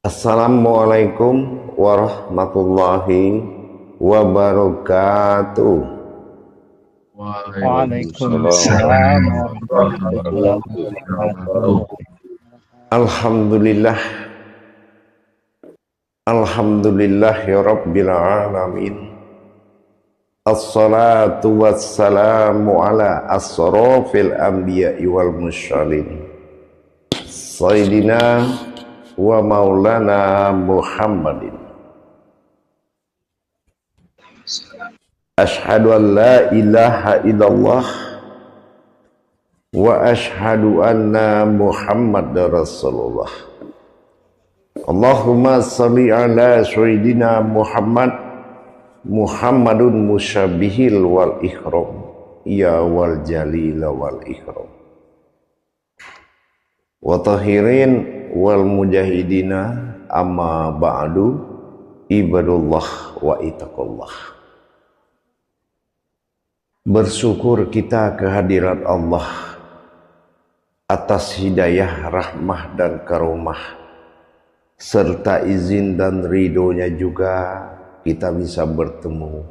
Assalamualaikum warahmatullahi wabarakatuh. Waalaikumsalam warahmatullahi wabarakatuh. Alhamdulillah, alhamdulillahi rabbil alamin. Assalatu wassalamu ala asrofil anbiya'i wal mursalin Sayyidina wa maulana Muhammadin. Ashhadu an la ilaha illallah wa ashhadu anna Muhammadar Rasulullah. Allahumma salli ala Sayyidina Muhammadun musyabihil wal ikram, ya wal jalil wal ikram, wa tahirin wal mujahidina, amma ba'du, ibadullah wa itaqullah. Bersyukur kita kehadirat Allah atas hidayah, rahmah dan karomah, serta izin dan ridhonya juga kita bisa bertemu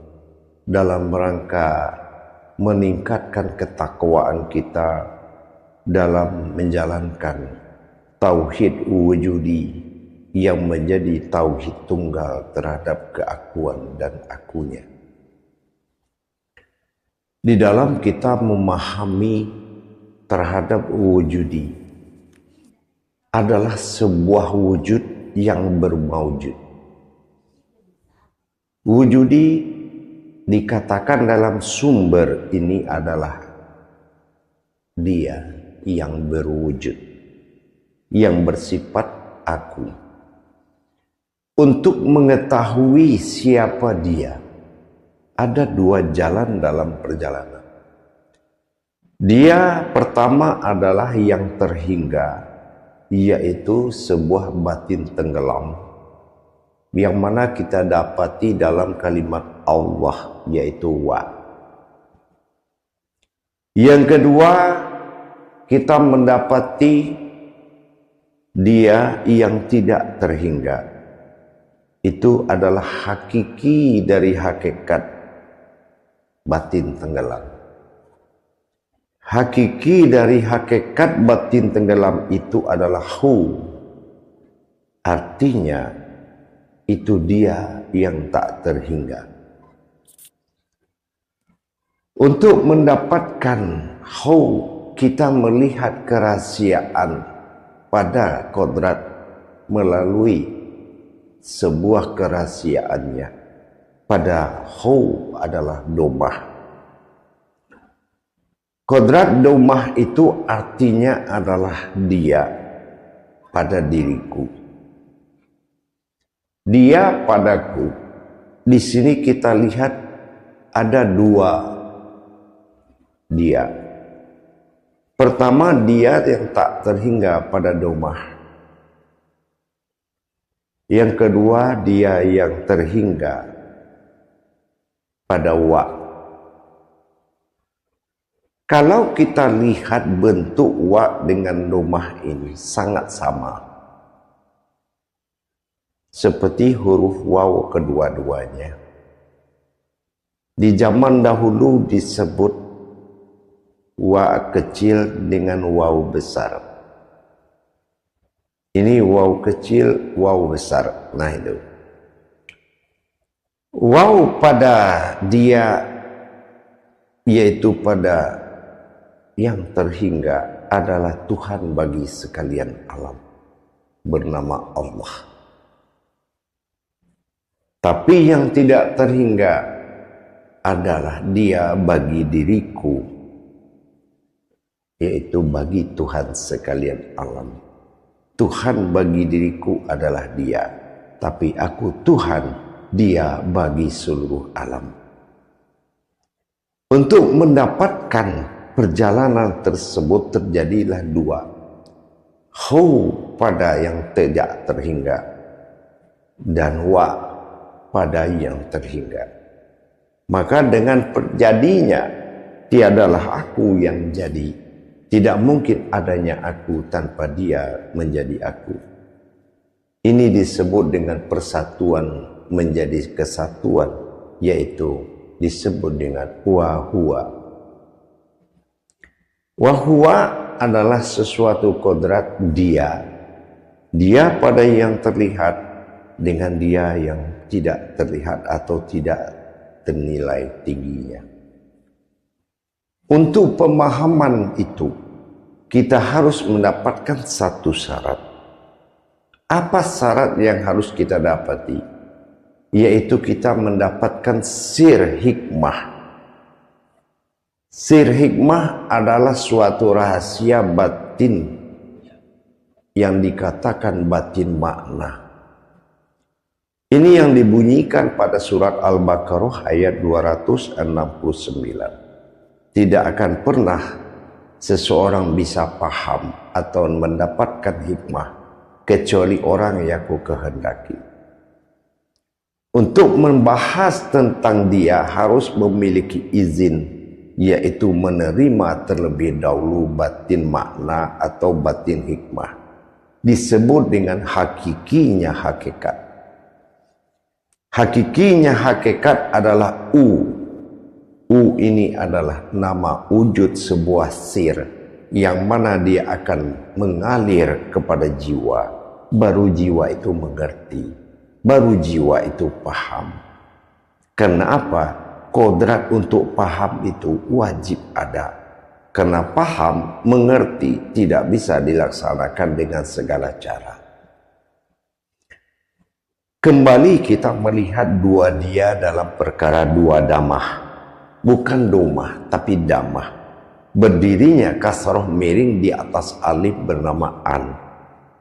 dalam rangka meningkatkan ketakwaan kita dalam menjalankan tauhid wujudi yang menjadi tauhid tunggal terhadap keakuan dan akunya. Di dalam kita memahami terhadap wujudi adalah sebuah wujud yang bermaujud. Wujudi dikatakan dalam sumber ini adalah dia yang berwujud, yang bersifat aku. Untuk mengetahui siapa dia, ada dua jalan dalam perjalanan. Dia pertama adalah yang terhingga, yaitu sebuah batin tenggelam, yang mana kita dapati dalam kalimat Allah, yaitu wa. Yang kedua, kita mendapati dia yang tidak terhingga. Itu adalah hakiki dari hakikat batin tenggelam. Hakiki dari hakikat batin tenggelam itu adalah hu. Artinya itu dia yang tak terhingga. Untuk mendapatkan hu, kita melihat kerahasiaan pada kodrat melalui sebuah kerahasiaannya. Pada hu adalah domah. Kodrat domah itu artinya adalah dia pada diriku. Dia padaku. Di sini kita lihat ada dua dia. Pertama, dia yang tak terhingga pada domah. Yang kedua, dia yang terhingga pada wa. Kalau kita lihat bentuk wa dengan domah ini sangat sama, seperti huruf waw kedua-duanya. Di zaman dahulu disebut wa kecil dengan waw besar. Ini waw kecil, waw besar. Nah itu. Waw pada dia, yaitu pada yang terhingga, adalah Tuhan bagi sekalian alam, bernama Allah. Tapi yang tidak terhingga adalah dia bagi diriku, yaitu bagi Tuhan sekalian alam. Tuhan bagi diriku adalah dia, tapi aku Tuhan, dia bagi seluruh alam. Untuk mendapatkan perjalanan tersebut terjadilah dua. Hu pada yang tidak terhingga, dan wa pada yang terhingga. Maka dengan terjadinya tiadalah aku yang jadi, Tidak mungkin adanya aku tanpa dia menjadi aku. Ini disebut dengan persatuan menjadi kesatuan, yaitu disebut dengan wahwa. Wahwa adalah sesuatu kodrat dia pada yang terlihat dengan dia yang tidak terlihat atau tidak ternilai tingginya. Untuk pemahaman itu, kita harus mendapatkan satu syarat. Apa syarat yang harus kita dapati? Yaitu kita mendapatkan sir hikmah. Sir hikmah adalah suatu rahasia batin yang dikatakan batin makna. Ini yang dibunyikan pada surat Al-Baqarah ayat 269. Tidak akan pernah seseorang bisa paham atau mendapatkan hikmah kecuali orang yang aku kehendaki. Untuk membahas tentang dia harus memiliki izin, yaitu menerima terlebih dahulu batin makna atau batin hikmah. Disebut dengan hakikinya hakikat. Hakikinya hakikat adalah U. U ini adalah nama wujud sebuah sir yang mana dia akan mengalir kepada jiwa. Baru jiwa itu mengerti, baru jiwa itu paham. Kenapa? Kodrat untuk paham itu wajib ada. Karena paham, mengerti tidak bisa dilaksanakan dengan segala cara. Kembali kita melihat dua dia dalam perkara dua damah. Bukan domah, tapi damah. Berdirinya kasroh miring di atas alif bernama an.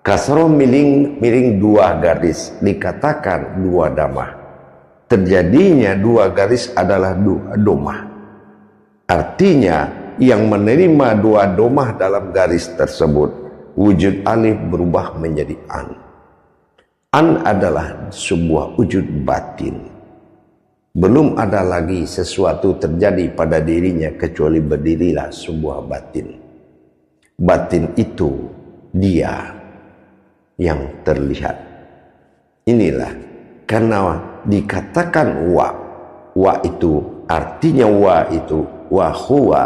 Kasroh miring dua garis dikatakan dua damah. Terjadinya dua garis adalah dua domah. Artinya yang menerima dua domah dalam garis tersebut, wujud alif berubah menjadi an. An adalah sebuah wujud batin. Belum ada lagi sesuatu terjadi pada dirinya kecuali berdirilah sebuah batin. Batin itu dia yang terlihat. Inilah karena dikatakan wa itu artinya wa itu wa huwa,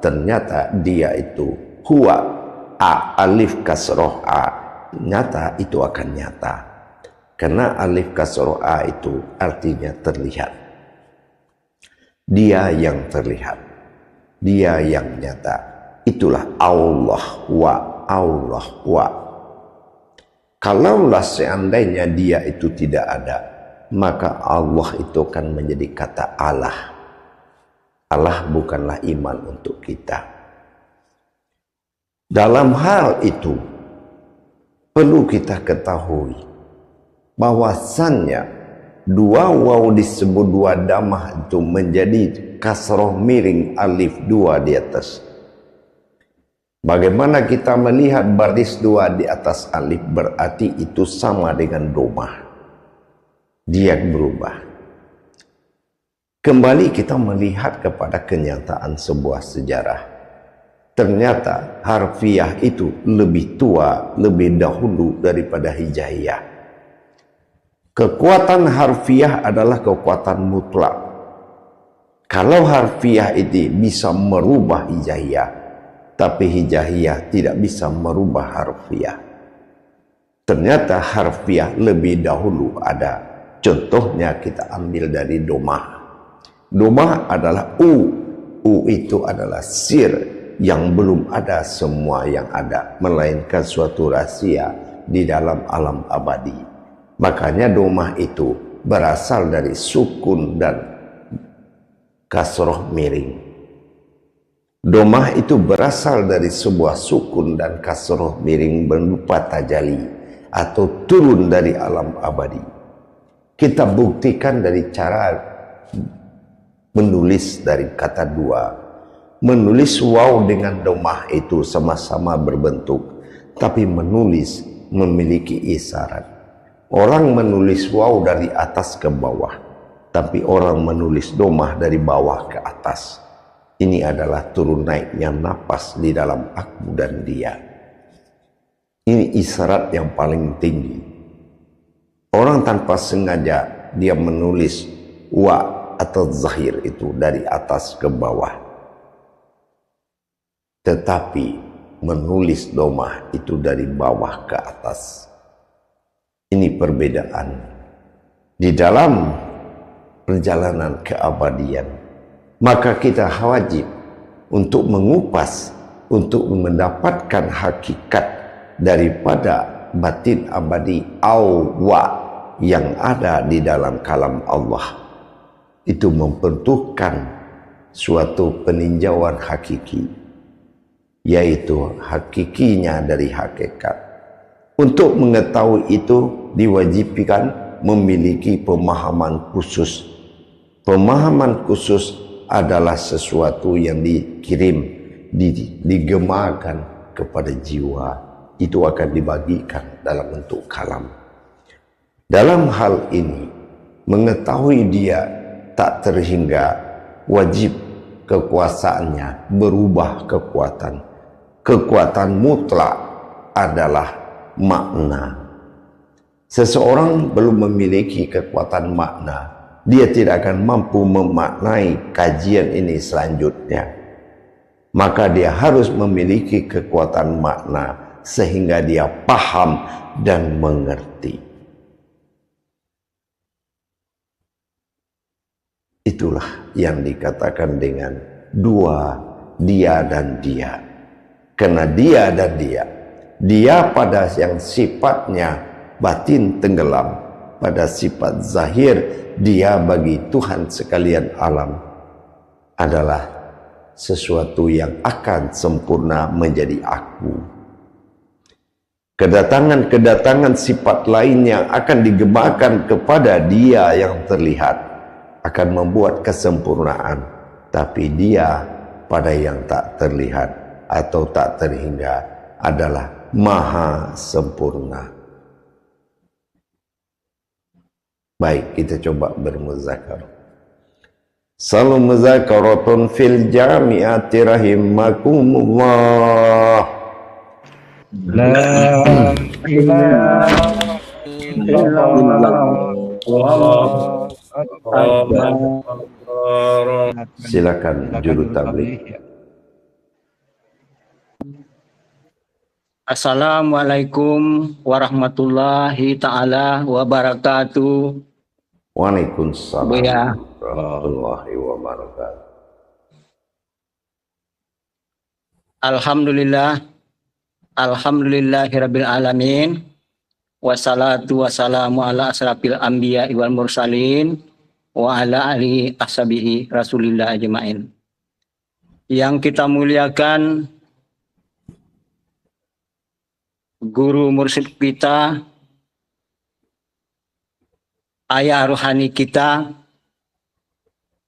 ternyata dia itu huwa, alif kasroh a, nyata itu akan nyata. Karena alif kasroh a itu artinya terlihat. Dia yang terlihat, dia yang nyata. Itulah Allah wa. Kalaulah seandainya dia itu tidak ada, maka Allah itu akan menjadi kata Allah. Allah bukanlah iman untuk kita. Dalam hal itu, perlu kita ketahui bahwasannya dua waw disebut dua damah itu menjadi kasroh miring alif dua di atas. Bagaimana kita melihat baris dua di atas alif berarti itu sama dengan domah. Dia berubah. Kembali kita melihat kepada kenyataan sebuah sejarah. Ternyata harfiah itu lebih tua, lebih dahulu daripada hijaiyah. Kekuatan harfiah adalah kekuatan mutlak. Kalau harfiah itu bisa merubah hijaiyah, tapi hijaiyah tidak bisa merubah harfiah. Ternyata harfiah lebih dahulu ada. Contohnya kita ambil dari domah. Domah adalah u. U itu adalah sir yang belum ada semua yang ada, melainkan suatu rahasia di dalam alam abadi. Makanya domah itu berasal dari sukun dan kasroh miring. Domah itu berasal dari sebuah sukun dan kasroh miring berupa tajali atau turun dari alam abadi. Kita buktikan dari cara menulis dari kata dua. Menulis waw dengan domah itu sama-sama berbentuk, tapi menulis memiliki isyarat. Orang menulis waw dari atas ke bawah, tapi orang menulis domah dari bawah ke atas. Ini adalah turun naiknya napas di dalam aku dan dia. Ini isyarat yang paling tinggi. Orang tanpa sengaja dia menulis wa atau zahir itu dari atas ke bawah. Tetapi menulis domah itu dari bawah ke atas. Ini perbedaan. Di dalam perjalanan keabadian, maka kita wajib untuk mengupas, untuk mendapatkan hakikat daripada batin abadi awwa yang ada di dalam kalam Allah. Itu membutuhkan suatu peninjauan hakiki, yaitu hakikinya dari hakikat. Untuk mengetahui itu diwajibkan memiliki pemahaman khusus. Pemahaman khusus adalah sesuatu yang dikirim, digemakan kepada jiwa. Itu akan dibagikan dalam bentuk kalam. Dalam hal ini, mengetahui dia tak terhingga, wajib kekuasaannya berubah kekuatan. Kekuatan mutlak adalah makna. Seseorang belum memiliki kekuatan makna, dia tidak akan mampu memaknai kajian ini selanjutnya. Maka dia harus memiliki kekuatan makna sehingga dia paham dan mengerti. Itulah yang dikatakan dengan dua, dia dan dia. Karena dia dan dia pada yang sifatnya batin tenggelam, pada sifat zahir dia bagi Tuhan sekalian alam adalah sesuatu yang akan sempurna menjadi aku. Kedatangan sifat lain yang akan digemakan kepada dia yang terlihat akan membuat kesempurnaan, tapi dia pada yang tak terlihat atau tak terhingga adalah maha sempurna. Baik, kita coba bermuzakarah. Salam muzakaratun fil jami'ati rahimakumullah. La ilaha illallah. Silakan juru tabligh. Assalamualaikum warahmatullahi ta'ala wabarakatuh. Waalaikumsalam Buya. warahmatullahi wabarakatuh. Alhamdulillah, alhamdulillahirabbil alamin. Wassalatu wassalamu ala asrafil anbiya wal mursalin wa ala alihi ashabihi rasulillah ajmain. Yang kita muliakan guru mursyid kita, ayah rohani kita,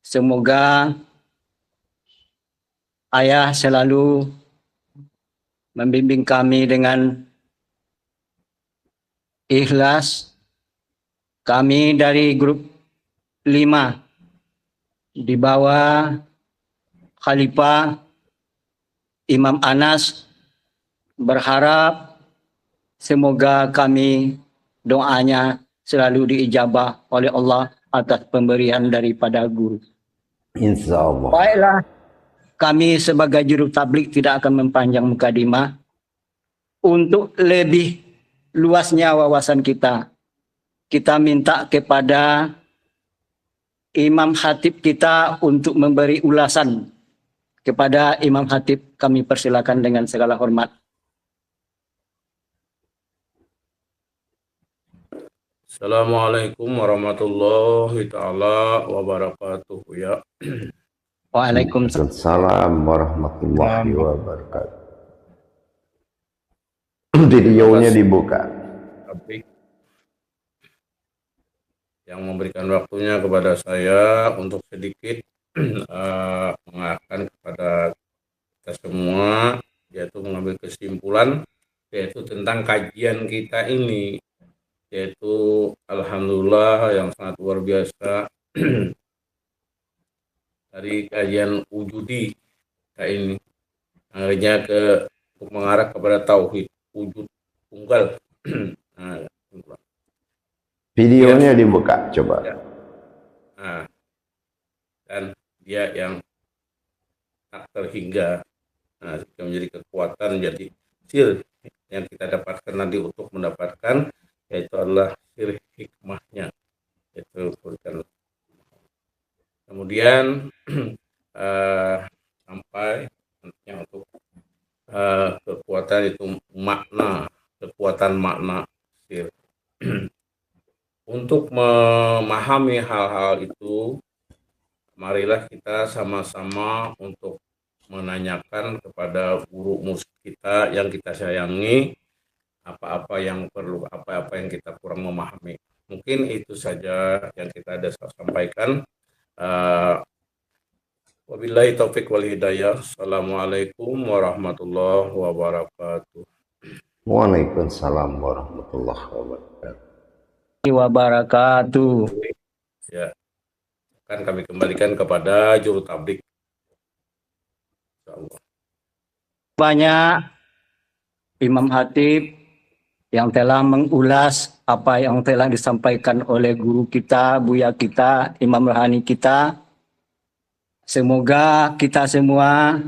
semoga ayah selalu membimbing kami dengan ikhlas. Kami dari grup 5 di bawah Khalifah Imam Anas berharap semoga kami doanya selalu diijabah oleh Allah atas pemberian daripada guru. Insyaallah. Baiklah, kami sebagai juru tabligh tidak akan mempanjang mukadimah. Untuk lebih luasnya wawasan kita, kita minta kepada Imam Khatib kita untuk memberi ulasan. Kepada Imam Khatib kami persilakan dengan segala hormat. Assalamualaikum warahmatullahi ta'ala wabarakatuh ya. Waalaikumsalam warahmatullahi wabarakatuh. Videonya dibuka. Tapi yang memberikan waktunya kepada saya untuk sedikit mengarahkan kepada kita semua, yaitu mengambil kesimpulan yaitu tentang kajian kita ini, yaitu alhamdulillah yang sangat luar biasa dari kajian wujudi kita ini akhirnya untuk mengarah kepada tauhid wujud tunggal. Nah, Videonya dibuka coba. Ya. Nah, dan dia yang tak terhingga. Nah, itu menjadi kekuatan, jadi sir yang kita dapatkan nanti untuk mendapatkan, yaitu adalah sir hikmahnya, itu berikan. Kemudian sampai nantinya untuk kekuatan itu makna, kekuatan makna sir. Untuk memahami hal-hal itu, marilah kita sama-sama untuk menanyakan kepada guru musik kita yang kita sayangi, apa-apa yang perlu, apa-apa yang kita kurang memahami. Mungkin itu saja yang kita ada sampaikan. Wabillahi taufik wal hidayah. Assalamualaikum warahmatullahi wabarakatuh. Waalaikumsalam warahmatullahi wabarakatuh. Wabarakatuh. Ya, akan kami kembalikan kepada juru tablik. Insyaallah. Banyak Imam Hatib yang telah mengulas apa yang telah disampaikan oleh guru kita, buya kita, Imam Rohani kita. Semoga kita semua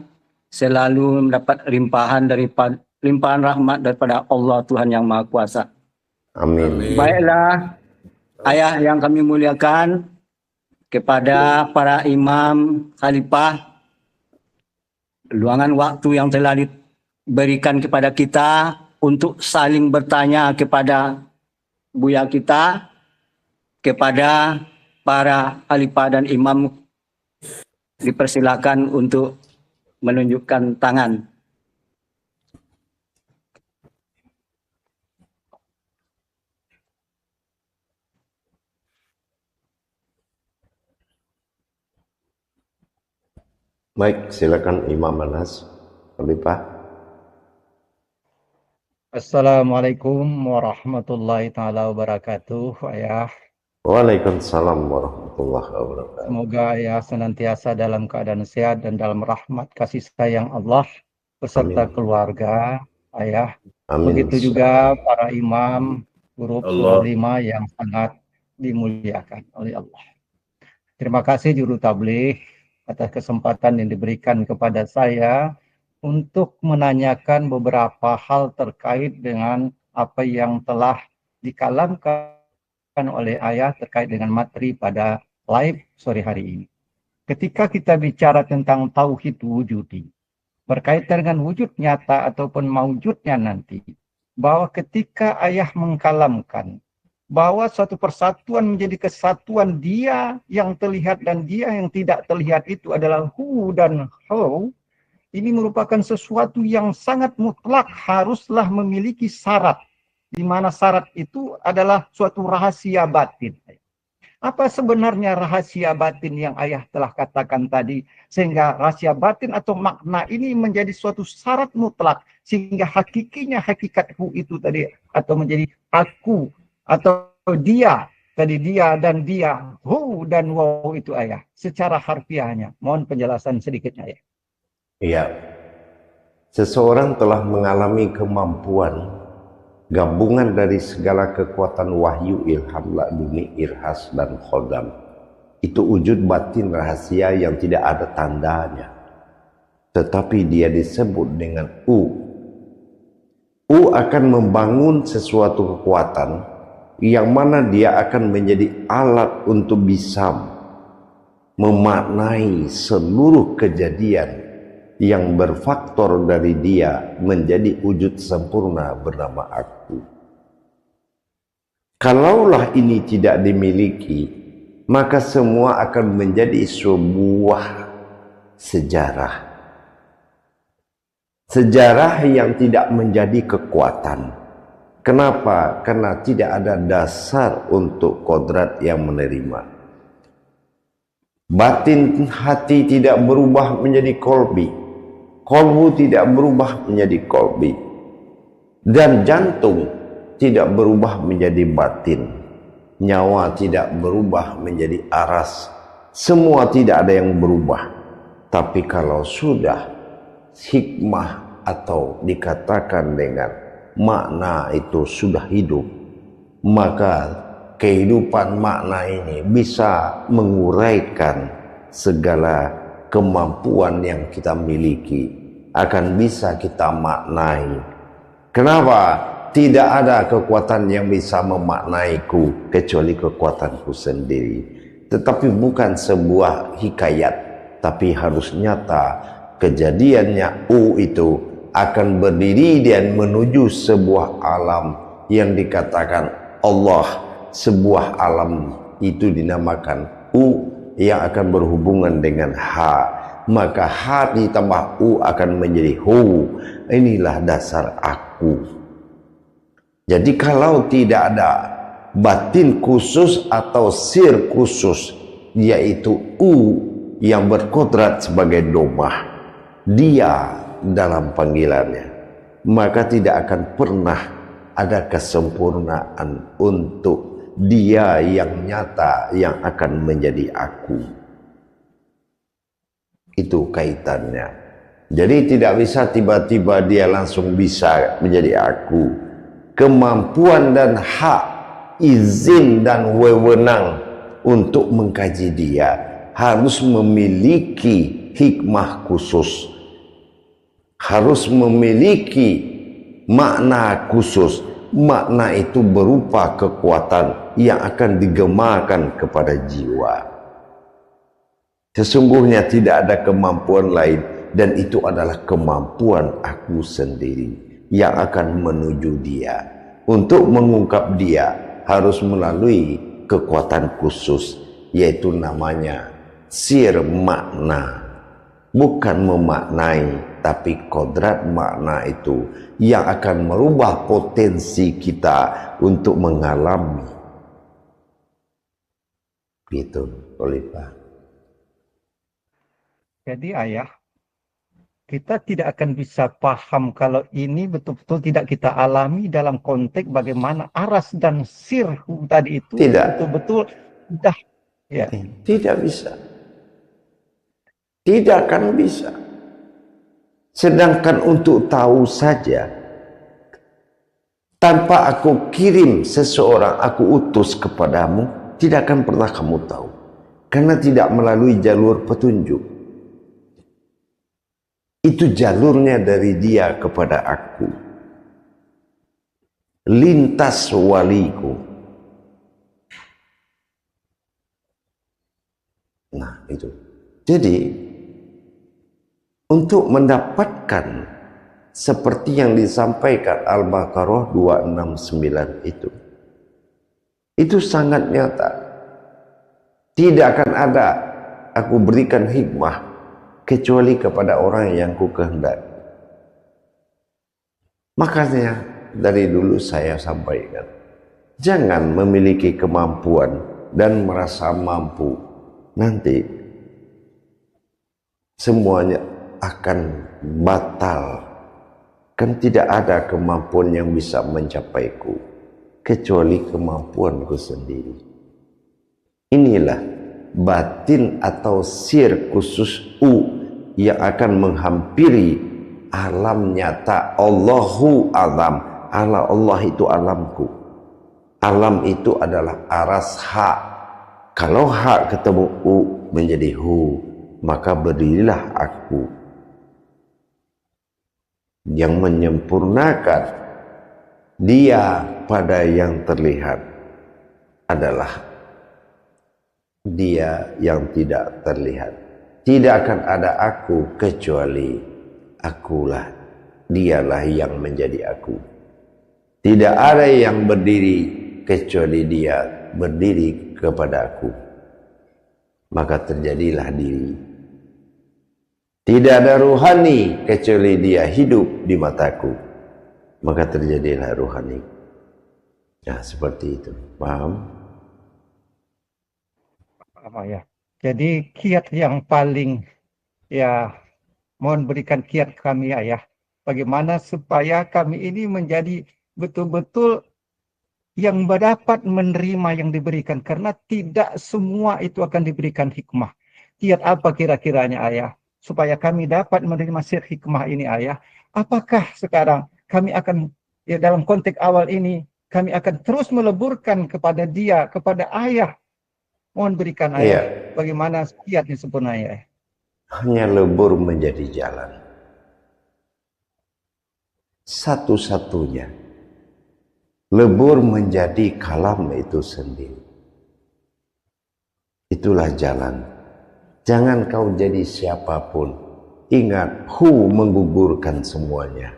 selalu mendapat limpahan rahmat daripada Allah Tuhan Yang Maha Kuasa. Amin. Baiklah, ayah yang kami muliakan, kepada para imam, khalifah, luangan waktu yang telah diberikan kepada kita untuk saling bertanya kepada buya kita, kepada para khalifah dan imam, dipersilakan untuk menunjukkan tangan. Baik, silakan Imam Anas, Khalifah. Assalamualaikum warahmatullahi taala wabarakatuh, Ayah. Waalaikumsalam warahmatullahi wabarakatuh. Semoga Ayah senantiasa dalam keadaan sehat dan dalam rahmat kasih sayang Allah beserta Amin. keluarga, Ayah. Amin. Begitu juga para imam, guru Allah. 5 yang sangat dimuliakan oleh Allah. Terima kasih juru tabligh atas kesempatan yang diberikan kepada saya untuk menanyakan beberapa hal terkait dengan apa yang telah dikalamkan oleh ayah terkait dengan materi pada live sore hari ini. Ketika kita bicara tentang tauhid wujudi, berkaitan dengan wujud nyata ataupun maujudnya nanti, bahwa ketika ayah mengkalamkan bahwa suatu persatuan menjadi kesatuan, dia yang terlihat dan dia yang tidak terlihat itu adalah hu dan how, ini merupakan sesuatu yang sangat mutlak, haruslah memiliki syarat, di mana syarat itu adalah suatu rahasia batin. Apa sebenarnya rahasia batin yang ayah telah katakan tadi, sehingga rahasia batin atau makna ini menjadi suatu syarat mutlak, sehingga hakikinya hakikat hu itu tadi, atau menjadi aku, atau dia, tadi dia dan dia, hu dan wow itu ayah, secara harfiahnya. Mohon penjelasan sedikitnya ya. Iya. Seseorang telah mengalami kemampuan gabungan dari segala kekuatan wahyu, ilham, laduni, irhas, dan khodam. Itu wujud batin rahasia yang tidak ada tandanya. Tetapi dia disebut dengan U. U akan membangun sesuatu kekuatan yang mana dia akan menjadi alat untuk bisa memaknai seluruh kejadian yang berfaktor dari dia menjadi wujud sempurna bernama aku. Kalaulah ini tidak dimiliki, maka semua akan menjadi sebuah sejarah. Sejarah yang tidak menjadi kekuatan. Kenapa? Karena tidak ada dasar untuk kodrat yang menerima. Batin hati tidak berubah menjadi kolbi. Kolbu tidak berubah menjadi kolbi. Dan jantung tidak berubah menjadi batin. Nyawa tidak berubah menjadi aras. Semua tidak ada yang berubah. Tapi kalau sudah hikmah atau dikatakan dengan makna itu sudah hidup, maka kehidupan makna ini bisa menguraikan segala kemampuan yang kita miliki, akan bisa kita maknai. Kenapa? Tidak ada kekuatan yang bisa memaknaiku kecuali kekuatanku sendiri. Tetapi bukan sebuah hikayat, tapi harus nyata. Kejadiannya U itu akan berdiri dan menuju sebuah alam yang dikatakan Allah. Sebuah alam itu dinamakan U yang akan berhubungan dengan H. Maka H ditambah U akan menjadi Hu. Inilah dasar aku. Jadi kalau tidak ada batin khusus atau sir khusus, yaitu U yang berkodrat sebagai domah, dia dalam panggilannya, maka tidak akan pernah ada kesempurnaan untuk dia yang nyata yang akan menjadi aku. Itu kaitannya. Jadi tidak bisa tiba-tiba dia langsung bisa menjadi aku. Kemampuan dan hak, izin dan wewenang untuk mengkaji dia harus memiliki hikmah khusus, harus memiliki makna khusus. Makna itu berupa kekuatan yang akan digemarkan kepada jiwa. Sesungguhnya tidak ada kemampuan lain, dan itu adalah kemampuan aku sendiri yang akan menuju dia. Untuk mengungkap dia harus melalui kekuatan khusus, yaitu namanya sir makna. Bukan memaknai, tapi kodrat makna itu yang akan merubah potensi kita untuk mengalami. Gitu, Olipah. Jadi ayah, kita tidak akan bisa paham kalau ini betul-betul tidak kita alami dalam konteks bagaimana aras dan sir tadi itu betul-betul sudah ya. Tidak bisa. Tidak akan bisa. Sedangkan untuk tahu saja, tanpa aku kirim seseorang, aku utus kepadamu, tidak akan pernah kamu tahu. Karena tidak melalui jalur petunjuk. Itu jalurnya dari dia kepada aku. Lintas waliku. Nah itu. Jadi untuk mendapatkan seperti yang disampaikan Al-Baqarah 269 itu sangat nyata. Tidak akan ada aku berikan hikmah kecuali kepada orang yang ku kehendaki. Makanya dari dulu saya sampaikan, jangan memiliki kemampuan dan merasa mampu, nanti semuanya akan batal. Kan tidak ada kemampuan yang bisa mencapaiku kecuali kemampuanku sendiri. Inilah batin atau sir khusus U yang akan menghampiri alam nyata. Allahu alam. Allah itu alamku. Alam itu adalah aras hak. Kalau hak ketemu U menjadi Hu, maka berdirilah aku. Yang menyempurnakan dia pada yang terlihat adalah dia yang tidak terlihat. Tidak akan ada aku kecuali akulah. Dialah yang menjadi aku. Tidak ada yang berdiri kecuali dia berdiri kepada aku. Maka terjadilah diri. Tidak ada ruhani kecuali dia hidup di mataku. Maka terjadilah ruhani. Nah, seperti itu. Paham? Apa ya? Jadi kiat yang paling ya mohon berikan kiat kami ayah. Bagaimana supaya kami ini menjadi betul-betul yang dapat menerima yang diberikan. Karena tidak semua itu akan diberikan hikmah. Kiat apa kira-kiranya ayah? Supaya kami dapat menerima sir hikmah ini ayah. Apakah sekarang kami akan ya dalam konteks awal ini kami akan terus meleburkan kepada dia, kepada ayah. Mohon berikan ayah, bagaimana kiatnya sempurna ayah. Hanya lebur menjadi jalan. Satu-satunya. Lebur menjadi kalam itu sendiri. Itulah jalan. Jangan kau jadi siapapun. Ingat, menggugurkan semuanya.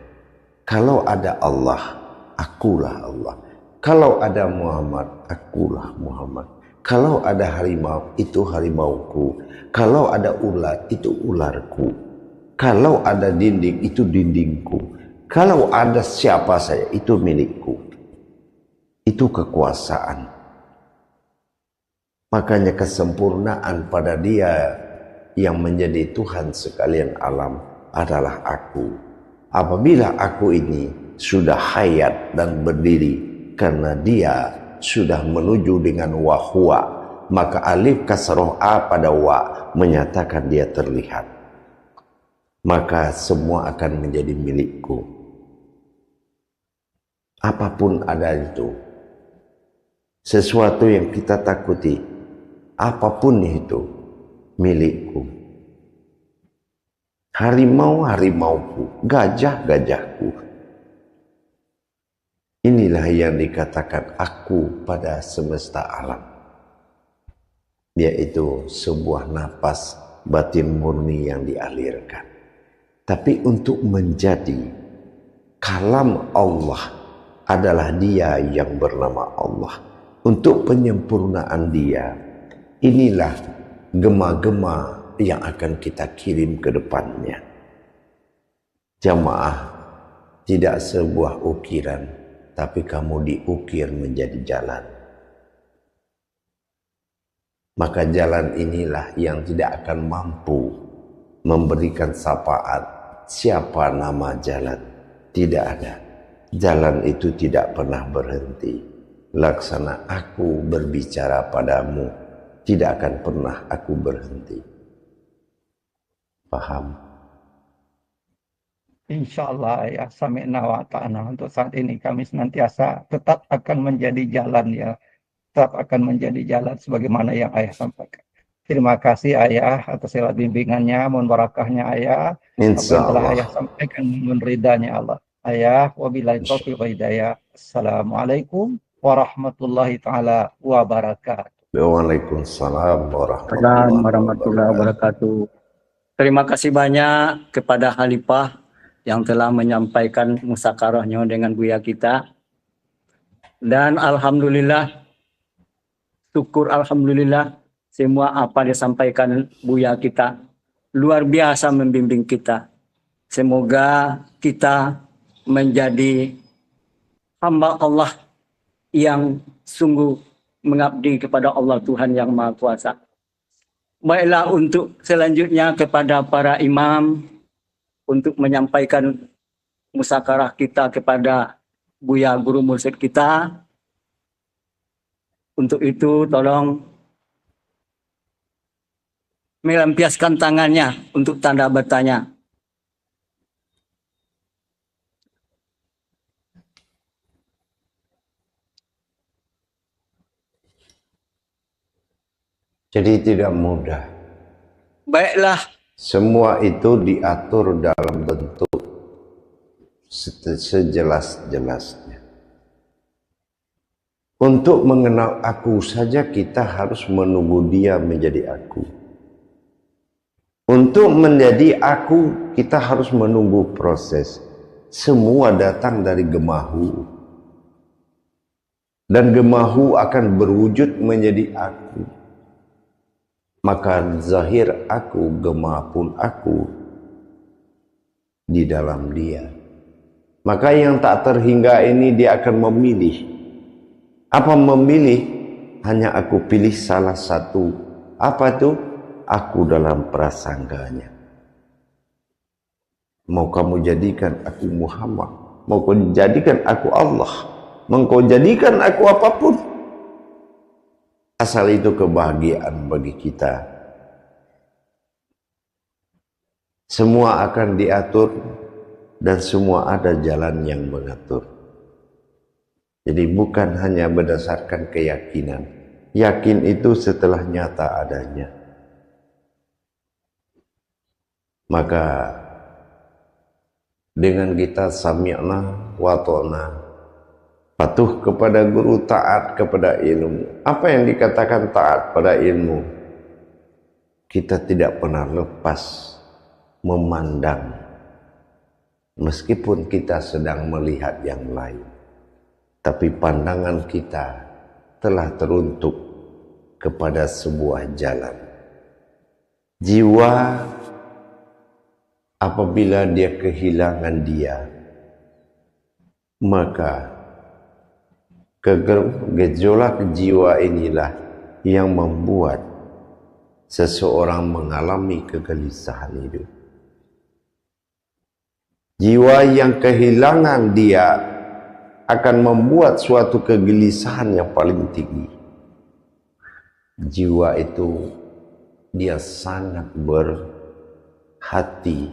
Kalau ada Allah, akulah Allah. Kalau ada Muhammad, akulah Muhammad. Kalau ada harimau, itu harimauku. Kalau ada ular, itu ularku. Kalau ada dinding, itu dindingku. Kalau ada siapa saja, itu milikku. Itu kekuasaan. Makanya kesempurnaan pada dia yang menjadi Tuhan sekalian alam adalah aku. Apabila aku ini sudah hayat dan berdiri karena dia sudah menuju dengan wahwa, maka alif kasroh a pada wa menyatakan dia terlihat. Maka semua akan menjadi milikku. Apapun ada itu. Sesuatu yang kita takuti, apapun itu, milikku. Harimau, harimauku. Gajah, gajahku. Inilah yang dikatakan aku pada semesta alam. Yaitu sebuah napas batin murni yang dialirkan. Tapi untuk menjadi kalam Allah adalah dia yang bernama Allah. Untuk penyempurnaan dia, inilah gema-gema yang akan kita kirim ke depannya. Jamaah, tidak sebuah ukiran, tapi kamu diukir menjadi jalan. Maka jalan inilah yang tidak akan mampu memberikan syafaat. Siapa nama jalan? Tidak ada. Jalan itu tidak pernah berhenti. Laksana aku berbicara padamu, tidak akan pernah aku berhenti. Paham? Insya Allah ya, sami'na wa ta'ana. Untuk saat ini kami senantiasa tetap akan menjadi jalan ya. Tetap akan menjadi jalan sebagaimana yang ayah sampaikan. Terima kasih ayah atas segala bimbingannya, mohon barakahnya ayah. Apa yang telah ayah sampaikan, mohon ridhanya Allah. Ayah, wabillahi taufiq wa hidayah. Assalamualaikum warahmatullahi ta'ala wabarakatuh. Waalaikumsalam warahmatullahi wabarakatuh. Terima kasih banyak kepada Khalifah yang telah menyampaikan musyawarahnya dengan Buya kita. Dan alhamdulillah, syukur alhamdulillah, semua apa disampaikan Buya kita luar biasa membimbing kita. Semoga kita menjadi hamba Allah yang sungguh mengabdi kepada Allah Tuhan yang Maha Kuasa. Baiklah, untuk selanjutnya kepada para imam untuk menyampaikan musyawarah kita kepada Buya Guru Mursyid kita. Untuk itu tolong melampiaskan tangannya untuk tanda bertanya. Jadi tidak mudah. Baiklah. Semua itu diatur dalam bentuk sejelas-jelasnya. Untuk mengenal aku saja kita harus menunggu dia menjadi aku. Untuk menjadi aku kita harus menunggu proses. Semua datang dari gemahu. Dan gemahu akan berwujud menjadi aku. Maka zahir aku, gema pun aku di dalam dia. Maka yang tak terhingga ini dia akan memilih. Apa memilih? Hanya aku pilih salah satu. Apa itu? Aku dalam prasangganya. Mau kamu jadikan aku Muhammad, mau kau jadikan aku Allah, mau kau jadikan aku apapun, asal itu kebahagiaan bagi kita. Semua akan diatur dan semua ada jalan yang mengatur. Jadi bukan hanya berdasarkan keyakinan. Yakin itu setelah nyata adanya. Maka dengan kita sami'na wa ta'na, patuh kepada guru, taat kepada ilmu. Apa yang dikatakan taat pada ilmu? Kita tidak pernah lepas memandang, meskipun kita sedang melihat yang lain, tapi pandangan kita telah teruntuk kepada sebuah jalan. Jiwa apabila dia kehilangan dia, maka gejolak jiwa inilah yang membuat seseorang mengalami kegelisahan hidup. Jiwa yang kehilangan dia akan membuat suatu kegelisahan yang paling tinggi. Jiwa itu dia sangat berhati,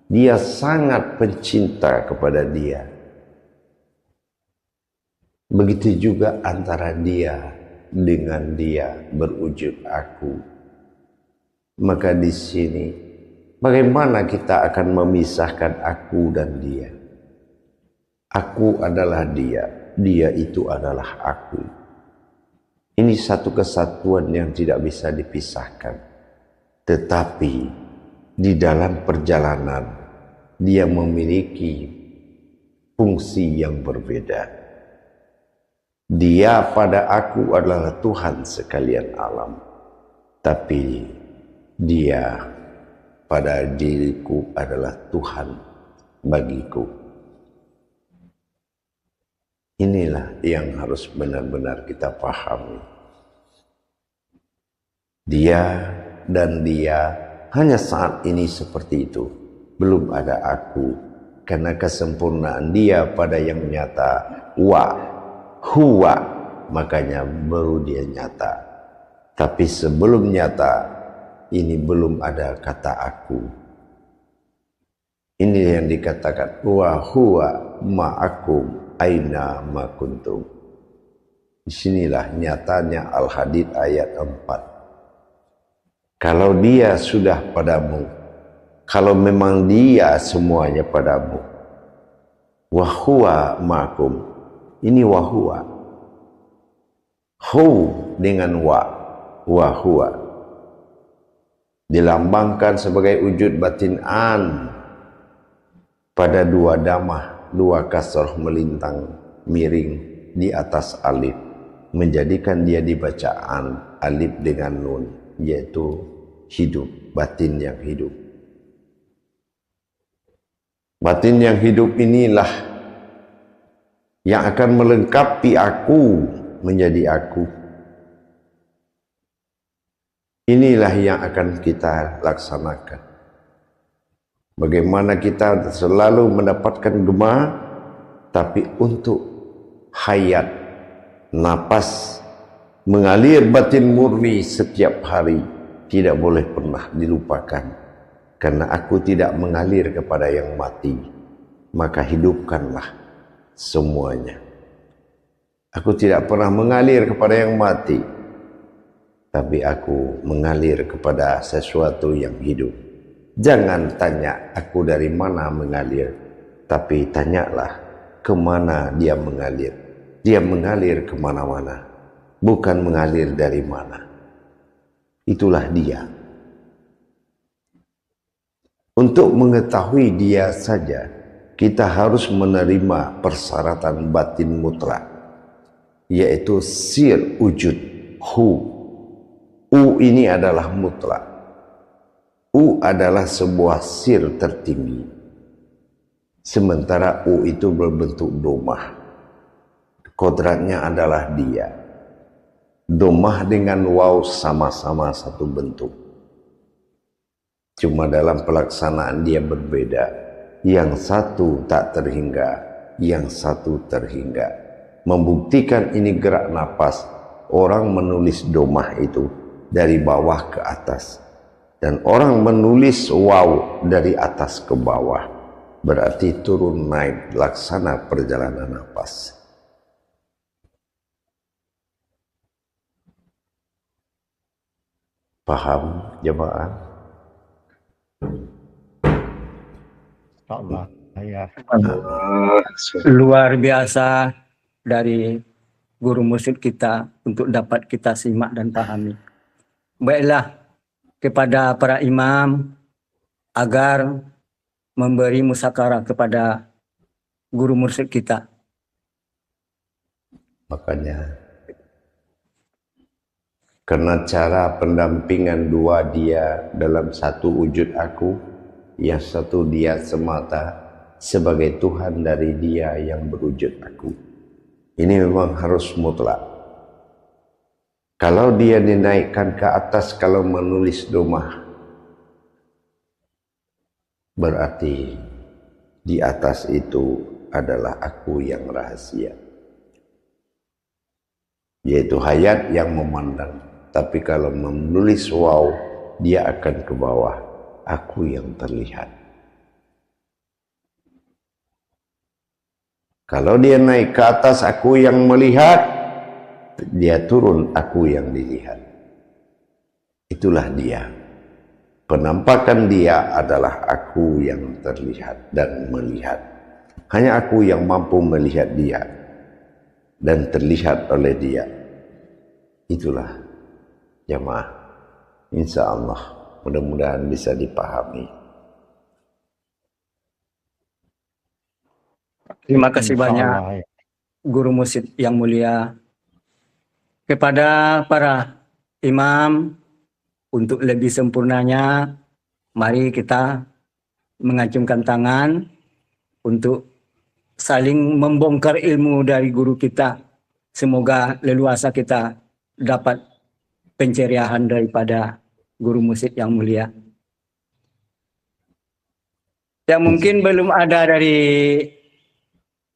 dia sangat pencinta kepada dia. Begitu juga antara dia dengan dia berwujud aku. Maka di sini bagaimana kita akan memisahkan aku dan dia? Aku adalah dia, dia itu adalah aku. Ini satu kesatuan yang tidak bisa dipisahkan. Tetapi di dalam perjalanan dia memiliki fungsi yang berbeda. Dia pada aku adalah Tuhan sekalian alam. Tapi dia pada diriku adalah Tuhan bagiku. Inilah yang harus benar-benar kita pahami. Dia dan dia hanya saat ini seperti itu. Belum ada aku. Karena kesempurnaan dia pada yang nyata. Huwa. Makanya baru dia nyata. Tapi sebelum nyata, ini belum ada kata aku. Ini yang dikatakan wa huwa ma'akum aina ma kuntum. Disinilah nyatanya Al-Hadid ayat 4. Kalau dia sudah padamu, kalau memang dia semuanya padamu, wa huwa ma'akum. Ini wa huwa. Hu dengan wa huwa dilambangkan sebagai wujud batin an pada dua damah, dua kasroh melintang miring di atas alif, menjadikan dia dibacaan alif dengan nun, yaitu hidup, batin yang hidup. Batin yang hidup inilah yang akan melengkapi aku menjadi aku. Inilah yang akan kita laksanakan. Bagaimana kita selalu mendapatkan gema, tapi untuk hayat, napas, mengalir batin murni setiap hari, tidak boleh pernah dilupakan. Karena aku tidak mengalir kepada yang mati, maka hidupkanlah semuanya. Aku tidak pernah mengalir kepada yang mati, tapi aku mengalir kepada sesuatu yang hidup. Jangan tanya aku dari mana mengalir, tapi tanyalah kemana dia mengalir. Dia mengalir kemana-mana, bukan mengalir dari mana. Itulah dia. Untuk mengetahui dia saja, kita harus menerima persyaratan batin mutlak, yaitu sir wujud hu. U ini adalah mutlak. U adalah sebuah sir tertinggi. Sementara U itu berbentuk domah. Kodratnya adalah dia. Domah dengan waw sama-sama satu bentuk. Cuma dalam pelaksanaan dia berbeda. Yang satu tak terhingga, yang satu terhingga. Membuktikan ini gerak napas. Orang menulis domah itu dari bawah ke atas, dan orang menulis waw dari atas ke bawah, berarti turun naik laksana perjalanan napas. Paham jemaah? Allah ya. Luar biasa dari guru musik kita untuk dapat kita simak dan pahami. Baiklah kepada para imam agar memberi musakarah kepada guru mursyid kita. Makanya karena cara pendampingan dua dia dalam satu wujud aku, yang satu dia semata sebagai Tuhan dari dia yang berwujud aku. Ini memang harus mutlak. Kalau dia dinaikkan ke atas kalau menulis domah, berarti di atas itu adalah aku yang rahasia, yaitu hayat yang memandang. Tapi kalau menulis wow, dia akan ke bawah, aku yang terlihat. Kalau dia naik ke atas, aku yang melihat, dia turun, aku yang dilihat. Itulah dia. Penampakan dia adalah aku yang terlihat dan melihat. Hanya aku yang mampu melihat dia dan terlihat oleh dia. Itulah jamaah. Insya Allah mudah-mudahan bisa dipahami. Terima kasih banyak Allah, ya. guru musik yang mulia. Kepada para imam, untuk lebih sempurnanya, mari kita mengacungkan tangan untuk saling membongkar ilmu dari guru kita. Semoga leluasa kita dapat penceriahan daripada guru musik yang mulia. Yang mungkin belum ada dari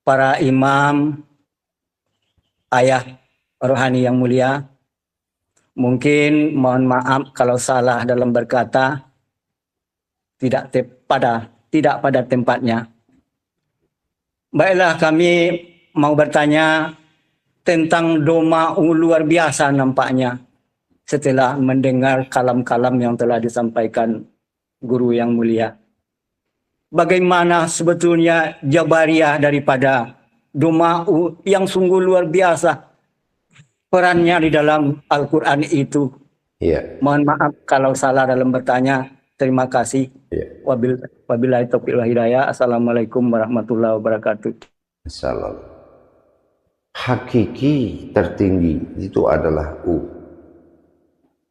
para imam, ayah rohani yang mulia, mungkin mohon maaf kalau salah dalam berkata, tidak pada tempatnya. Baiklah, kami mau bertanya tentang doma luar biasa nampaknya setelah mendengar kalam-kalam yang telah disampaikan guru yang mulia. Bagaimana sebetulnya jabariyah daripada doma yang sungguh luar biasa perannya di dalam Al-Quran itu. Iya. Mohon maaf kalau salah dalam bertanya. Terima kasih. Iya. Wabillahi taufiq wal hidayah. Assalamualaikum warahmatullahi wabarakatuh. Salam. Hakiki tertinggi itu adalah U.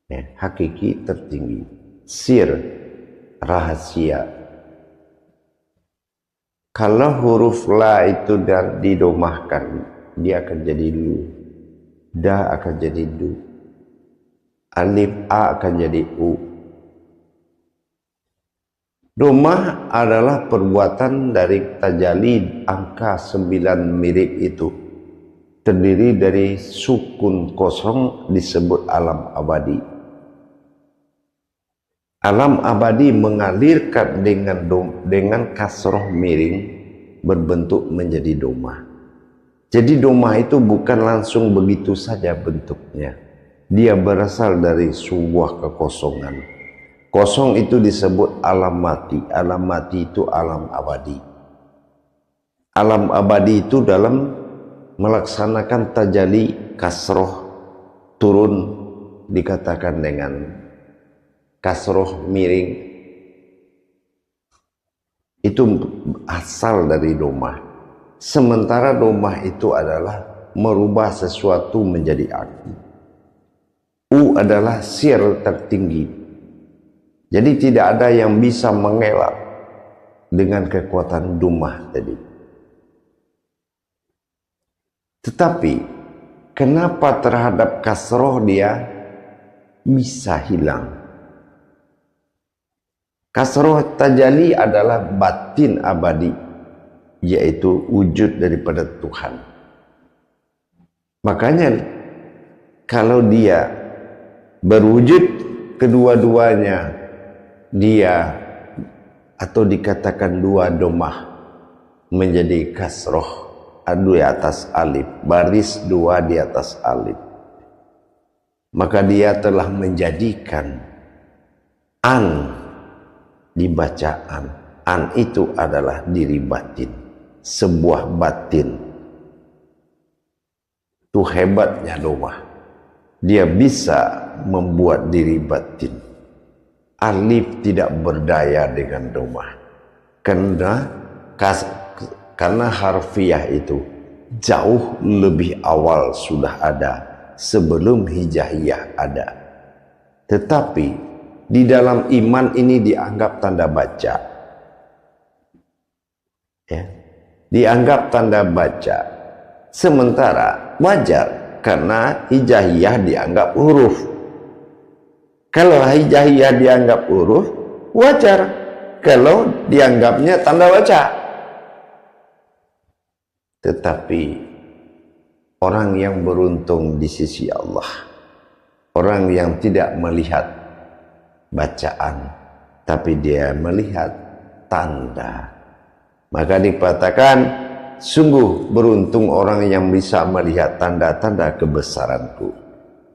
Ya, hakiki tertinggi. Sir, rahasia. Kalau huruf la itu didomahkan, dia akan jadi lu. Da akan jadi du. Alif A akan jadi U. Domah adalah perbuatan dari tajalid angka 9 mirip itu. Terdiri dari sukun kosong disebut alam abadi. Alam abadi mengalirkan dengan kasroh miring berbentuk menjadi domah. Jadi domah itu bukan langsung begitu saja bentuknya. Dia berasal dari sebuah kekosongan. Kosong itu disebut alam mati. Alam mati itu alam abadi. Alam abadi itu dalam melaksanakan tajali kasroh turun dikatakan dengan kasroh miring. Itu asal dari domah. Sementara domah itu adalah merubah sesuatu menjadi aku. U adalah sir tertinggi. Jadi tidak ada yang bisa mengelak dengan kekuatan domah tadi. Tetapi kenapa terhadap kasroh dia bisa hilang? Kasroh tajali adalah batin abadi, yaitu wujud daripada Tuhan. Makanya kalau dia berwujud kedua-duanya, dia atau dikatakan dua domah menjadi kasroh di atas alif, baris dua di atas alif. maka dia telah menjadikan an dibacaan. An itu adalah diri batin, sebuah batin. Itu hebatnya domah. Dia bisa membuat diri batin. Alif tidak berdaya dengan domah. Karena harfiah itu jauh lebih awal sudah ada sebelum hijaiyah ada. Tetapi di dalam iman ini dianggap tanda baca. Ya, dianggap tanda baca. Sementara wajar karena hijaiyah dianggap huruf. Kalau hijaiyah dianggap huruf, wajar kalau dianggapnya tanda baca. Tetapi orang yang beruntung di sisi Allah, orang yang tidak melihat bacaan, tapi dia melihat tanda, maka dikatakan sungguh beruntung orang yang bisa melihat tanda-tanda kebesaranku.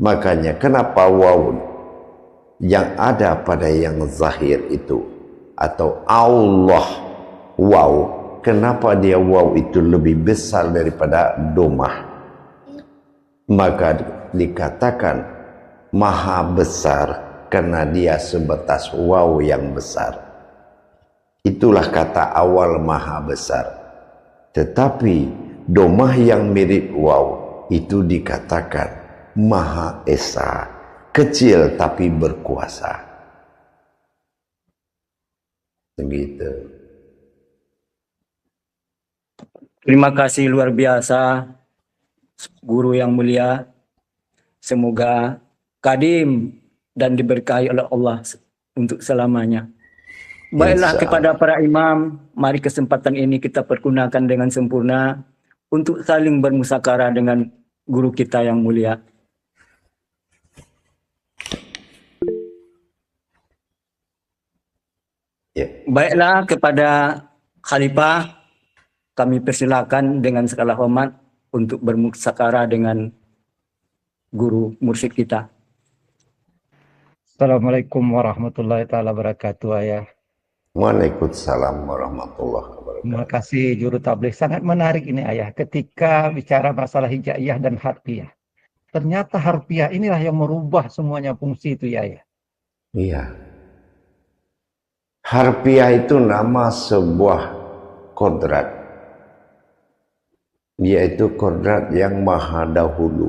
Makanya kenapa waw yang ada pada yang zahir itu, atau Allah waw, kenapa dia waw itu lebih besar daripada domah? Maka dikatakan maha besar karena dia sebatas waw yang besar. Itulah kata awal maha besar. Tetapi domah yang mirip waw itu dikatakan maha esa, kecil tapi berkuasa. Begitu. Terima kasih luar biasa guru yang mulia. Semoga kadim dan diberkahi oleh Allah untuk selamanya. Baiklah kepada para imam, mari kesempatan ini kita pergunakan dengan sempurna untuk saling bermusakarah dengan guru kita yang mulia. Baiklah kepada Khalifah, kami persilakan dengan segala hormat untuk bermusakarah dengan guru mursyid kita. Assalamualaikum warahmatullahi taala wabarakatuh, ayah. Waalaikumsalam warahmatullahi wabarakatuh. Terima kasih juru tabligh. Sangat menarik ini, ayah, ketika bicara masalah hijaiyah dan harfiah. Ternyata harfiah inilah yang merubah semuanya fungsi itu, ya, ayah. Iya. Harfiah itu nama sebuah kodrat, yaitu kodrat yang maha dahulu.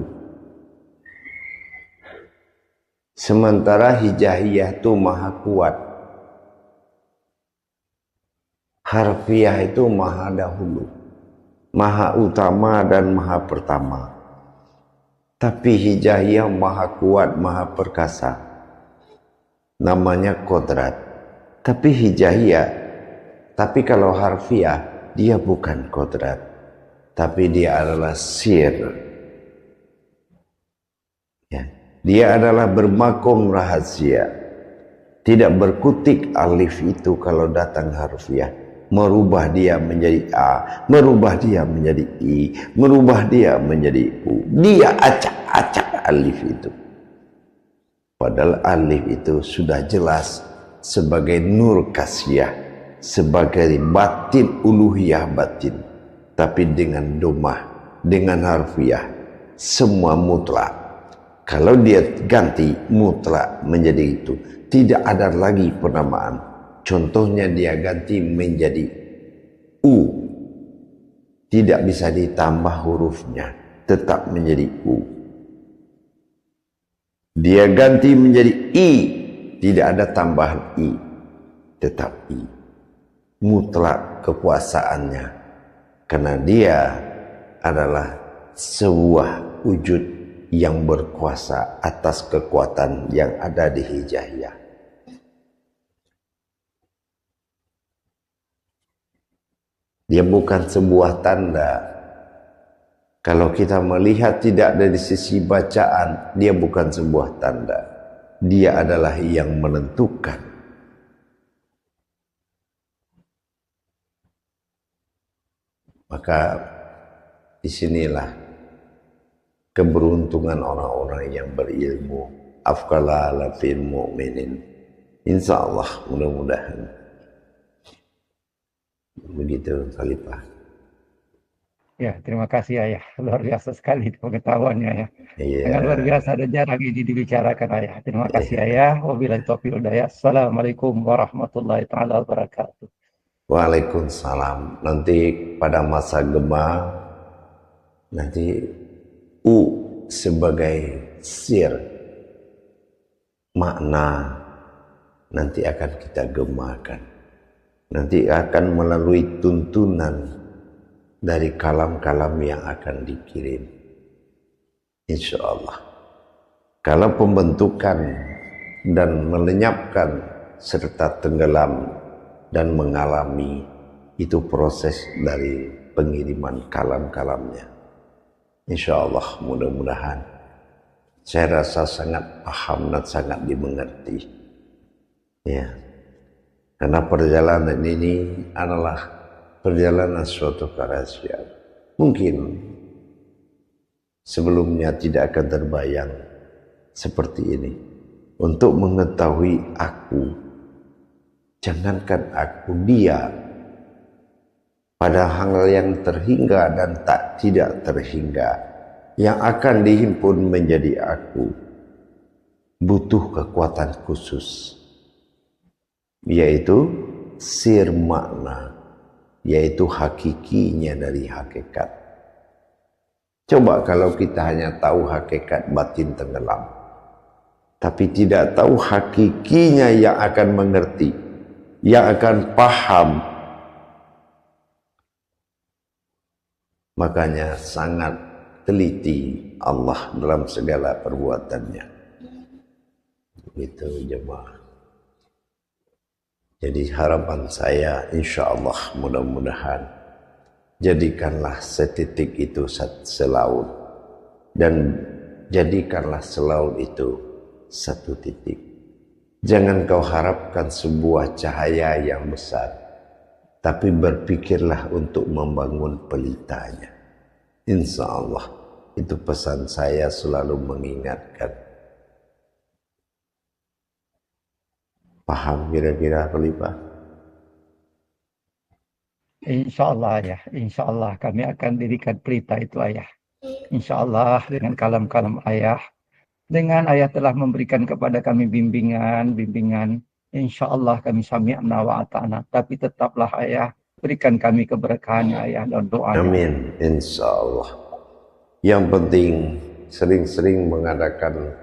Sementara hijaiyah itu maha kuat. Harfiah itu maha dahulu, maha utama dan maha pertama. Tapi hijaiyah maha kuat, maha perkasa. Namanya kodrat. Tapi hijaiyah, tapi kalau harfiah, dia bukan kodrat, tapi dia adalah sir. Ya. Dia adalah bermakom rahasia. Tidak berkutik alif itu kalau datang harfiah. Merubah dia menjadi A, merubah dia menjadi I, merubah dia menjadi U. Dia acak-acak alif itu. Padahal alif itu sudah jelas sebagai nur kasiyah, sebagai batin uluhiyah batin. Tapi dengan domah, dengan harfiah, semua mutlak. Kalau dia ganti mutlak menjadi itu, tidak ada lagi penamaan. Contohnya dia ganti menjadi U, tidak bisa ditambah hurufnya, tetap menjadi U. Dia ganti menjadi I, tidak ada tambahan I, tetap I. Mutlak kekuasaannya, karena dia adalah sebuah wujud yang berkuasa atas kekuatan yang ada di hijaiyah. Dia bukan sebuah tanda. Kalau kita melihat tidak dari sisi bacaan, dia bukan sebuah tanda. Dia adalah yang menentukan. Maka disinilah keberuntungan orang-orang yang berilmu. Afqala lafil mu'minin. Insya Allah, mudah-mudahan. Begitu Khalifah. Ya, terima kasih Ayah. Luar biasa sekali pengetahuannya ya. Iya. Sangat luar biasa dan jarang ini dibicarakan Ayah. Terima kasih Ayah. Wabillahi taufiq wal hidayah. Assalamualaikum warahmatullahi taala wabarakatuh. Waalaikumsalam. Nanti pada masa gema, nanti U sebagai sir, makna, nanti akan kita gemakan. Nanti akan melalui tuntunan dari kalam-kalam yang akan dikirim. Insya Allah. Kalau pembentukan dan melenyapkan serta tenggelam dan mengalami, itu proses dari pengiriman kalam-kalamnya. Insya Allah, mudah-mudahan. Saya rasa sangat paham dan sangat dimengerti. Ya. Karena perjalanan ini adalah perjalanan suatu kerahasiaan. Mungkin sebelumnya tidak akan terbayang seperti ini. Untuk mengetahui aku, jangankan aku, dia, pada hal yang terhingga dan tidak terhingga, yang akan dihimpun menjadi aku, butuh kekuatan khusus, yaitu sir makna, yaitu hakikinya dari hakikat. Coba kalau kita hanya tahu hakikat batin tenggelam, tapi tidak tahu hakikinya yang akan mengerti, yang akan paham, makanya sangat teliti Allah dalam segala perbuatannya. Begitu jemaah. Jadi harapan saya, insya Allah mudah-mudahan, jadikanlah setitik itu selaut, dan jadikanlah selaut itu satu titik. Jangan kau harapkan sebuah cahaya yang besar, tapi berpikirlah untuk membangun pelitanya. Insya Allah, itu pesan saya selalu mengingatkan. Paham kira-kira Khalifah? Insya Allah ya, insya Allah kami akan dirikan pelita itu Ayah. Insya Allah dengan kalam-kalam Ayah, dengan Ayah telah memberikan kepada kami bimbingan. Insya Allah kami sami'na wa ata'na. Tapi tetaplah Ayah, berikan kami keberkahannya Ayah dan doanya. Amin, insya Allah. Yang penting sering-sering mengadakan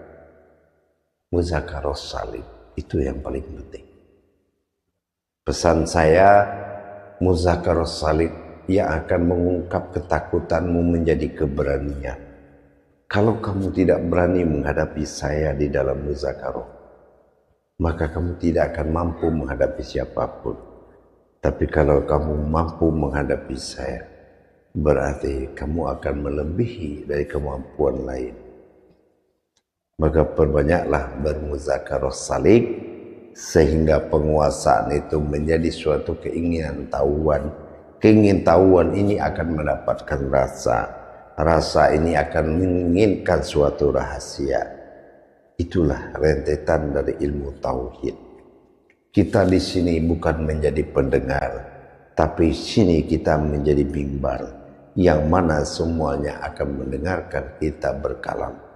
muzakarah salib. Itu yang paling penting. Pesan saya, muzakarah salib yang akan mengungkap ketakutanmu menjadi keberanian. Kalau kamu tidak berani menghadapi saya di dalam muzakarah, maka kamu tidak akan mampu menghadapi siapapun. Tapi kalau kamu mampu menghadapi saya, berarti kamu akan melebihi dari kemampuan lain. Maka perbanyaklah bermuzakarah salib, sehingga penguasaan itu menjadi suatu keinginan tahuan. Keingin tahuan ini akan mendapatkan rasa. Rasa ini akan menginginkan suatu rahasia. Itulah rentetan dari ilmu tauhid. Kita di sini bukan menjadi pendengar, tapi sini kita menjadi mimbar, yang mana semuanya akan mendengarkan kita berkalam.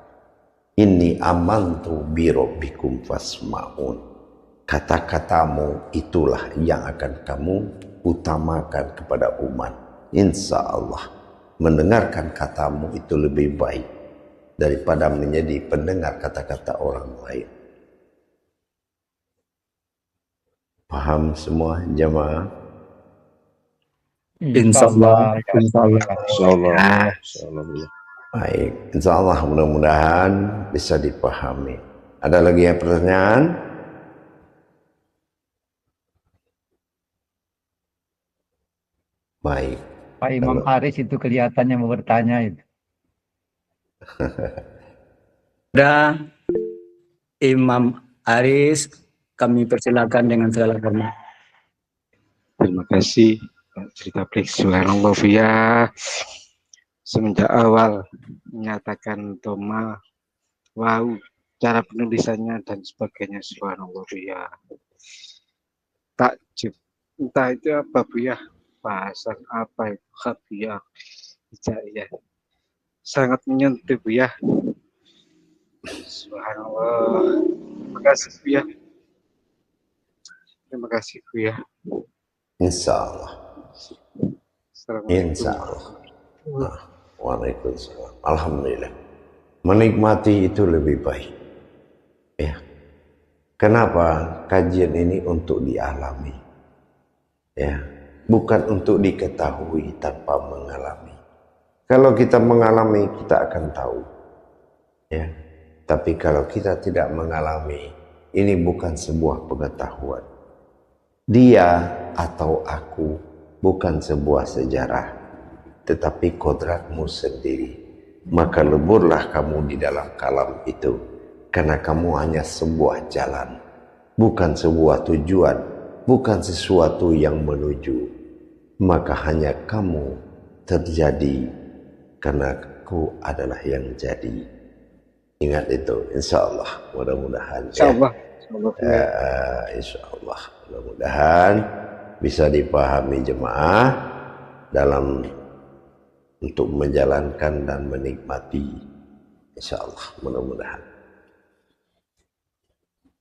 Inni amantu bi rabbikum fasma'un. Kata-katamu itulah yang akan kamu utamakan kepada umat. Insya Allah mendengarkan katamu itu lebih baik daripada menjadi pendengar kata-kata orang lain. Paham semua jamaah? Insya Allah. Insya Allah. Baik, insya Allah mudah-mudahan bisa dipahami. Ada lagi yang pertanyaan? Baik. Pak Imam Aris itu kelihatannya mau bertanya itu. Ada Imam Aris, kami persilakan dengan segala hormat. Terima kasih Pak Cerita Plik. Subhanallah ya. semenjak awal menyatakan doma, wow, cara penulisannya dan sebagainya, subhanallah ya. Takjub, entah itu apa Bu ya, bahasa apa itu, khafiah, hijaiyah, sangat menyentuh Bu ya. Subhanallah. Terima kasih Bu ya. Terima kasih Bu ya. Insya Allah. Assalamualaikum. Insya Allah. Nah, waalaikumsalam. Alhamdulillah. Menikmati itu lebih baik. Ya. Kenapa kajian ini untuk dialami? Ya, bukan untuk diketahui tanpa mengalami. Kalau kita mengalami, kita akan tahu. Ya. Tapi kalau kita tidak mengalami, ini bukan sebuah pengetahuan. Dia atau aku bukan sebuah sejarah, tetapi kodratmu sendiri. Maka leburlah kamu di dalam kalam itu, karena kamu hanya sebuah jalan, bukan sebuah tujuan, bukan sesuatu yang menuju. Maka hanya kamu terjadi, karena aku adalah yang jadi. Ingat itu, insya Allah, mudah-mudahan. Insya Allah. Insya Allah, mudah-mudahan bisa dipahami jemaah dalam untuk menjalankan dan menikmati, insya Allah, mudah-mudahan.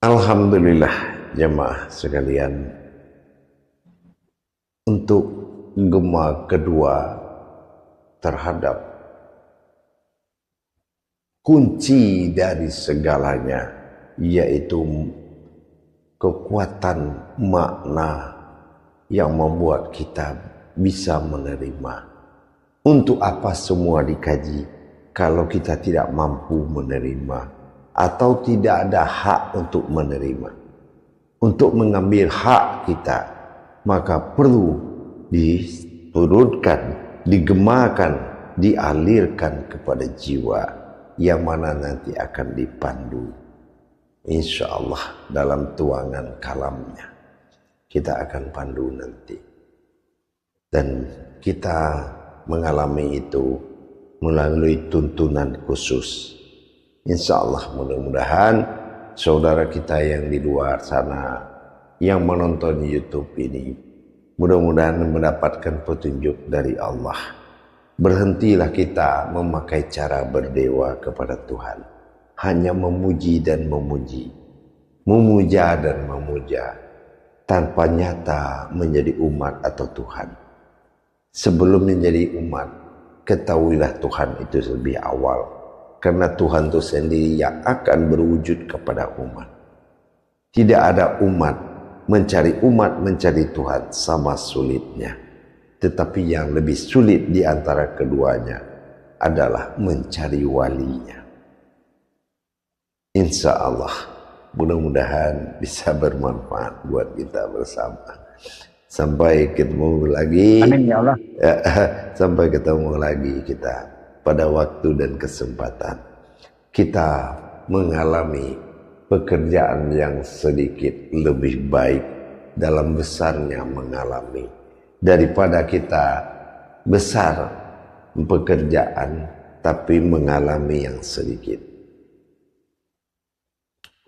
Alhamdulillah jemaah sekalian, untuk gema kedua terhadap kunci dari segalanya, yaitu kekuatan makna yang membuat kita bisa menerima. Untuk apa semua dikaji kalau kita tidak mampu menerima atau tidak ada hak untuk menerima? Untuk mengambil hak kita, maka perlu diturunkan, digemakan, dialirkan kepada jiwa yang mana nanti akan dipandu, insya Allah, dalam tuangan kalamnya. Kita akan pandu nanti. Dan kita mengalami itu melalui tuntunan khusus. Insya Allah, mudah-mudahan saudara kita yang di luar sana yang menonton YouTube ini, mudah-mudahan mendapatkan petunjuk dari Allah. Berhentilah kita memakai cara berdewa kepada Tuhan, hanya memuji dan memuji, memuja dan memuja, tanpa nyata menjadi umat atau Tuhan. Sebelum menjadi umat, ketahuilah Tuhan itu lebih awal, karena Tuhan itu sendiri yang akan berwujud kepada umat. Tidak ada umat mencari Tuhan sama sulitnya. Tetapi yang lebih sulit di antara keduanya adalah mencari walinya. Insya Allah, mudah-mudahan bisa bermanfaat buat kita bersama. Sampai ketemu lagi. Amin ya Allah. Sampai ketemu lagi kita pada waktu dan kesempatan. Kita mengalami pekerjaan yang sedikit lebih baik dalam besarnya mengalami, daripada kita besar pekerjaan tapi mengalami yang sedikit.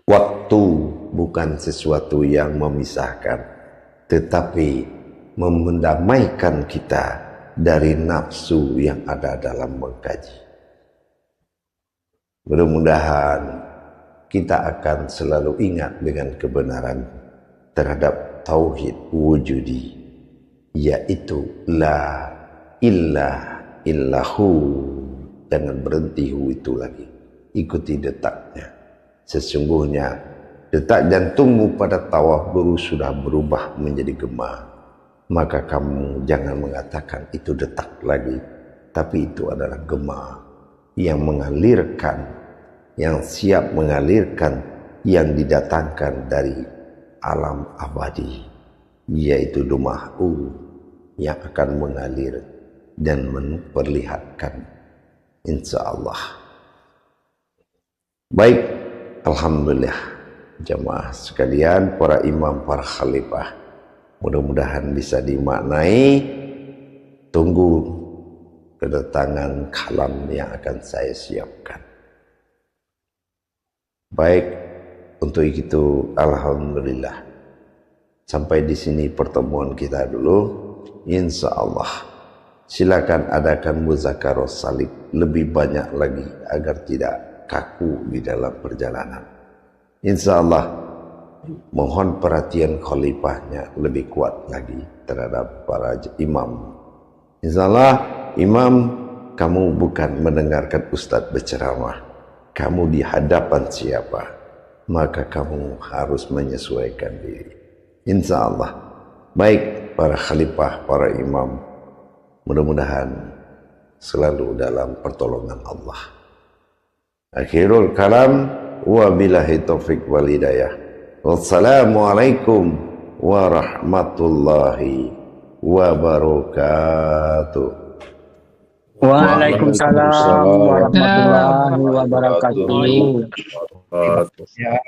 Waktu bukan sesuatu yang memisahkan, tetapi mendamaikan kita dari nafsu yang ada dalam mengkaji. Mudah-mudahan kita akan selalu ingat dengan kebenaran terhadap tauhid wujudi, yaitu la ilaha illahu. Jangan berhenti hu itu lagi, ikuti detaknya. Sesungguhnya detak jantungmu pada tawaf baru sudah berubah menjadi gema, maka kamu jangan mengatakan itu detak lagi, tapi itu adalah gema yang mengalirkan, yang siap mengalirkan yang didatangkan dari alam abadi, yaitu Dumahu, yang akan mengalir dan memperlihatkan, insya Allah. Baik, alhamdulillah jemaah sekalian, para imam, para khalifah, mudah-mudahan bisa dimaknai. Tunggu kedatangan kalam yang akan saya siapkan. Baik, untuk itu alhamdulillah. Sampai di sini pertemuan kita dulu. Insya Allah silakan adakan muzakarah salib lebih banyak lagi agar tidak kaku di dalam perjalanan. Insya Allah mohon perhatian khalifahnya lebih kuat lagi terhadap para imam. Insya Allah imam, kamu bukan mendengarkan ustadz berceramah, kamu di hadapan siapa, maka kamu harus menyesuaikan diri. Insya Allah. Baik para khalifah, para imam, mudah-mudahan selalu dalam pertolongan Allah. Akhirul kalam, wabillahi taufik wal hidayah. Wassalamualaikum warahmatullahi wabarakatuh. Waalaikumsalam warahmatullahi wabarakatuh. Ya.